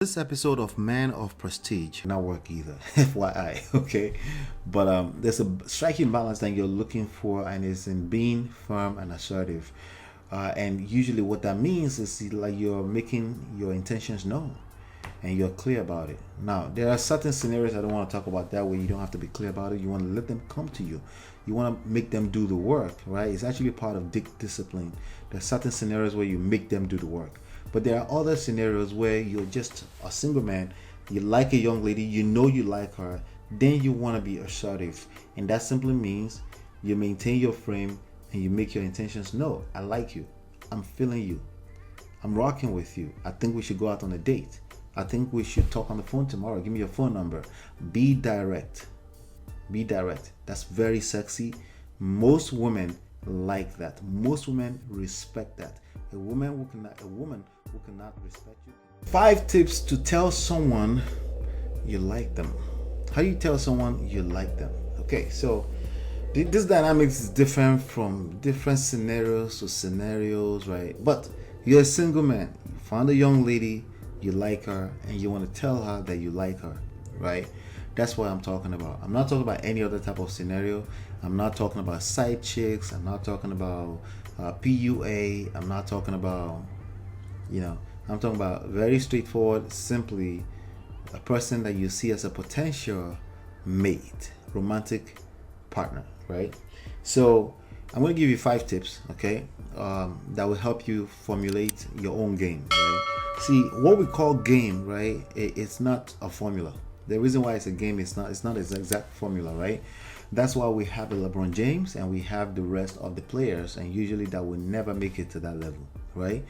This episode of Man of Prestige not work either, FYI, okay? But there's a striking balance that you're looking for, and it's in being firm and assertive. And usually, what that means is like you're making your intentions known and you're clear about it. Now, there are certain scenarios I don't want to talk about that way. You don't have to be clear about it. You want to let them come to you. You want to make them do the work, right? It's actually part of discipline. There are certain scenarios where you make them do the work. But there are other scenarios where you're just a single man, you like a young lady, you know you like her, then you want to be assertive. And that simply means you maintain your frame and you make your intentions known. I like you. I'm feeling you. I'm rocking with you. I think we should go out on a date. I think we should talk on the phone tomorrow. Give me your phone number. Be direct. Be direct. That's very sexy. Most women like that. Most women respect that. A woman who cannot respect you. 5 tips to tell someone you like them. How you tell someone you like them? Okay, so this dynamics is different from different scenarios to scenarios, right? But you're a single man. You found a young lady, you like her, and you want to tell her that you like her, right? That's what I'm talking about. I'm not talking about any other type of scenario. I'm not talking about side chicks. I'm not talking about PUA. I'm not talking about, I'm talking about very straightforward, simply a person that you see as a potential mate, romantic partner, right? So I'm going to give you 5 tips, okay, that will help you formulate your own game, right? See, what we call game, right, it's not a formula. The reason why it's a game is it's not an exact formula, right? That's why we have a LeBron James and we have the rest of the players, and usually that will never make it to that level, right?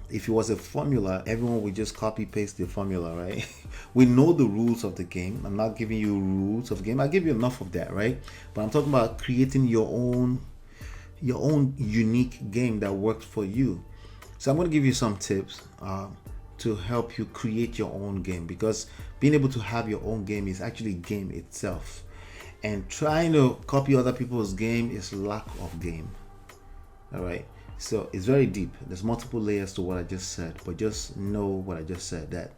If it was a formula, everyone would just copy paste the formula, right? We know the rules of the game. I'm not giving you rules of the game. I'll give you enough of that, right? But I'm talking about creating your own unique game that works for you. So I'm going to give you some tips to help you create your own game, because being able to have your own game is actually game itself, and trying to copy other people's game is lack of game. All right, so it's very deep. There's multiple layers to what I just said, but just know what I just said,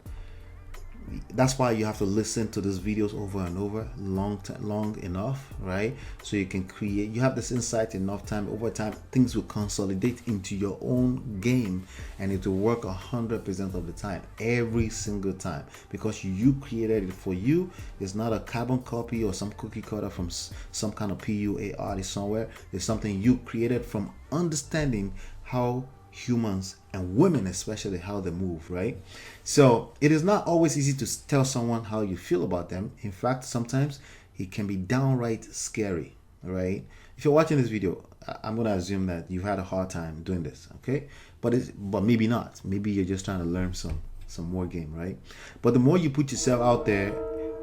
that's why you have to listen to these videos over and over, long enough, right? So you can create, you have this insight enough time. Over time, things will consolidate into your own game, and it will work 100% of the time, every single time, because you created it for you. It's not a carbon copy or some cookie cutter from some kind of PUA artist somewhere. It's something you created from understanding how humans, and women especially, how they move, right? So it is not always easy to tell someone how you feel about them. In fact, sometimes it can be downright scary, right? If you're watching this video, I'm going to assume that you've had a hard time doing this, okay? But maybe not. Maybe you're just trying to learn some more game, right? But the more you put yourself out there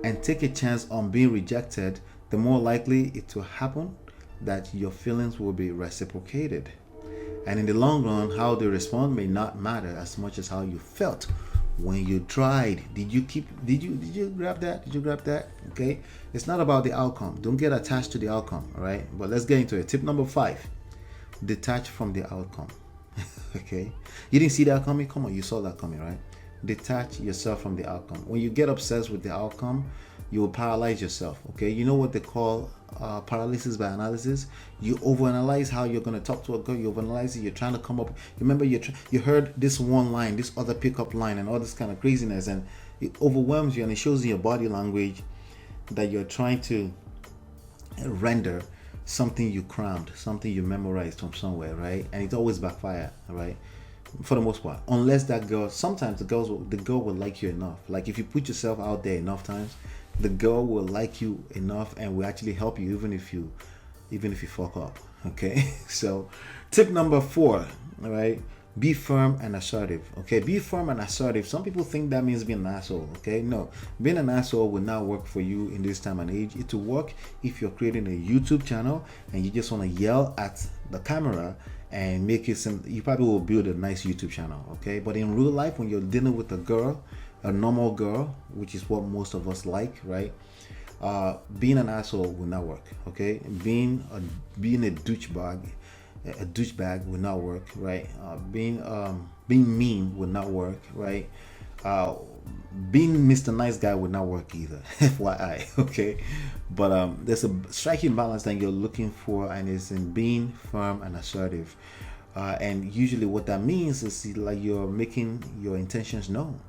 and take a chance on being rejected, the more likely it will happen that your feelings will be reciprocated. And in the long run, how they respond may not matter as much as how you felt when you tried. Did you grab that? Did you grab that? Okay. It's not about the outcome. Don't get attached to the outcome. All right. But let's get into it. Tip number 5, detach from the outcome. Okay. You didn't see that coming? Come on. You saw that coming, right? Detach yourself from the outcome. When you get obsessed with the outcome, you will paralyze yourself. Okay. You know what they call paralysis by analysis. You overanalyze how you're going to talk to a girl. You overanalyze it. You're trying to come up. Remember, you heard this one line, this other pickup line, and all this kind of craziness, and it overwhelms you, and it shows in your body language that you're trying to render something you crammed, something you memorized from somewhere, right? And it always backfire, right? For the most part, unless that girl, sometimes the girl will like you enough. Like if you put yourself out there enough times, the girl will like you enough and will actually help you even if you fuck up. Okay. So tip number 4, all right, be firm and assertive. Okay, be firm and assertive. Some people think that means being an asshole. Okay, no, being an asshole will not work for you in this time and age. It will work if you're creating a YouTube channel and you just want to yell at the camera and make it you probably will build a nice YouTube channel. Okay, but in real life, when you're dealing with a girl, a normal girl, which is what most of us like, right? Being an asshole will not work. Okay, being a douchebag will not work, right? Being mean will not work, right? uh, being Mr. Nice Guy would not work either. FYI, okay. But there's a striking balance that you're looking for, and it's in being firm and assertive. And usually, what that means is like you're making your intentions known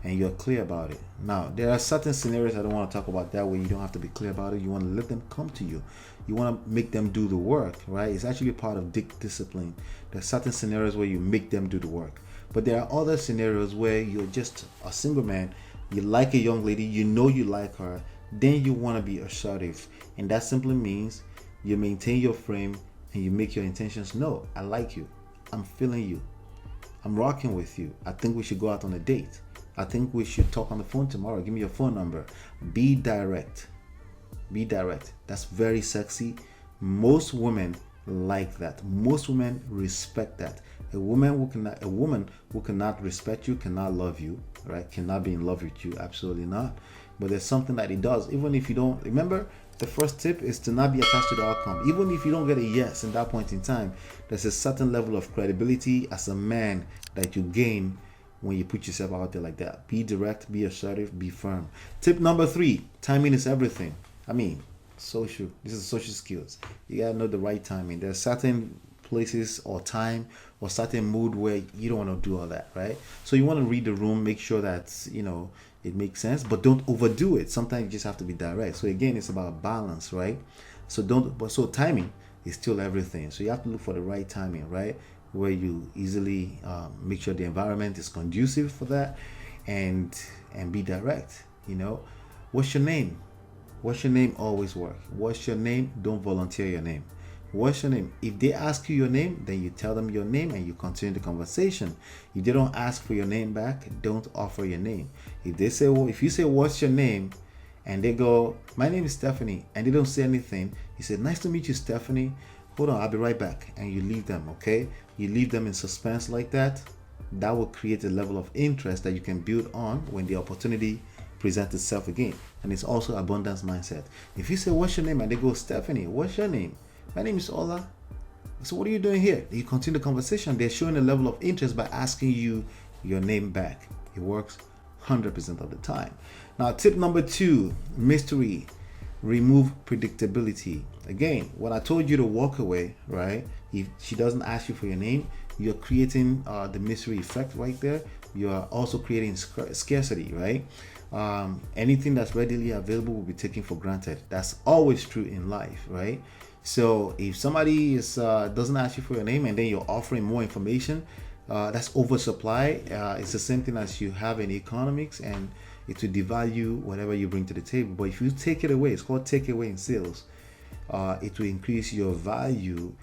and you're clear about it. Now, there are certain scenarios I don't want to talk about that way. You don't have to be clear about it. You want to let them come to you. You want to make them do the work, right? It's actually part of discipline. There are certain scenarios where you make them do the work. But there are other scenarios where you're just a single man. You like a young lady, you know you like her, then you want to be assertive. And that simply means you maintain your frame and you make your intentions known. I like you. I'm feeling you. I'm rocking with you. I think we should go out on a date. I think we should talk on the phone tomorrow. Give me your phone number. Be direct. Be direct. That's very sexy. Most women like that. Most women respect that. A woman who cannot respect you cannot love you, right? Cannot be in love with you. Absolutely not. But there's something that it does. Even if you don't remember, the first tip is to not be attached to the outcome. Even if you don't get a yes in that point in time, there's a certain level of credibility as a man that you gain when you put yourself out there like that. Be direct, be assertive, be firm. Tip number 3, timing is everything. I mean, this is social skills. You gotta know the right timing. There's certain places or time or certain mood where you don't want to do all that, right? So you want to read the room, make sure that, it makes sense, but don't overdo it. Sometimes you just have to be direct. So again, it's about balance, right? So timing is still everything. So you have to look for the right timing, right? Where you easily make sure the environment is conducive for that, and be direct. What's your name? What's your name always work. What's your name? Don't volunteer your name. What's your name? If they ask you your name, then you tell them your name and you continue the conversation. If they don't ask for your name back, don't offer your name. If you say what's your name, and they go, my name is Stephanie, and they don't say anything, you say, nice to meet you, Stephanie. Hold on, I'll be right back. And you leave them, okay? You leave them in suspense like that. That will create a level of interest that you can build on when the opportunity presents itself again. And it's also abundance mindset. If you say, what's your name? And they go, Stephanie, what's your name? My name is Ola. So what are you doing here? You continue the conversation. They're showing a level of interest by asking you your name back. It works 100% of the time. Now, tip number 2, mystery. Remove predictability. Again, when I told you to walk away, right? If she doesn't ask you for your name, you're creating the mystery effect right there. You are also creating scarcity, right? Anything that's readily available will be taken for granted. That's always true in life, right? So if somebody doesn't ask you for your name and then you're offering more information, that's oversupply. It's the same thing as you have in economics, and it will devalue whatever you bring to the table. But if you take it away, it's called takeaway in sales. It will increase your value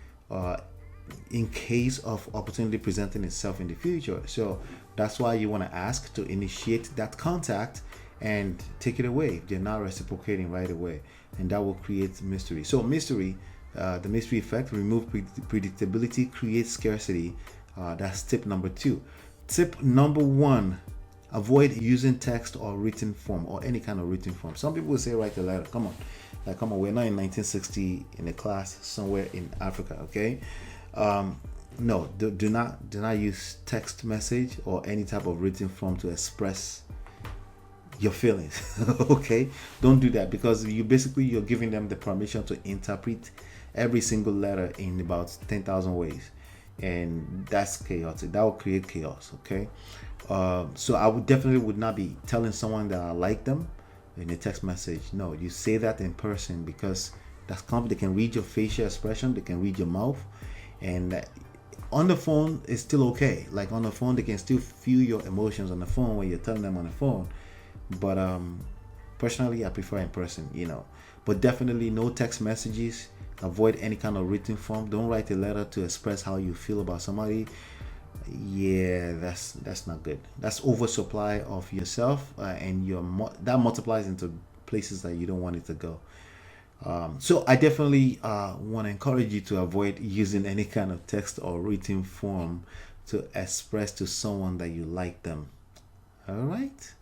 in case of opportunity presenting itself in the future. So that's why you want to ask to initiate that contact and take it away if they're not reciprocating right away, and that will create mystery. So mystery, the mystery effect, remove predictability, create scarcity. That's tip number 2. Tip number 1, avoid using text or written form or any kind of written form. Some people will say write a letter. Come on, we're not in 1960 in a class somewhere in Africa, okay? No, do not use text message or any type of written form to express your feelings. Okay, don't do that, because you're giving them the permission to interpret every single letter in about 10,000 ways, and that's chaotic. That will create chaos. Okay, so I would not be telling someone that I like them in a text message. No, you say that in person, because that's confident. They can read your facial expression, they can read your mouth, and on the phone it's still okay. Like on the phone, they can still feel your emotions on the phone when you're telling them on the phone. But personally, I prefer in person, But definitely no text messages. Avoid any kind of written form. Don't write a letter to express how you feel about somebody. Yeah, that's not good. That's oversupply of yourself, and that multiplies into places that you don't want it to go. So I definitely want to encourage you to avoid using any kind of text or written form to express to someone that you like them. All right.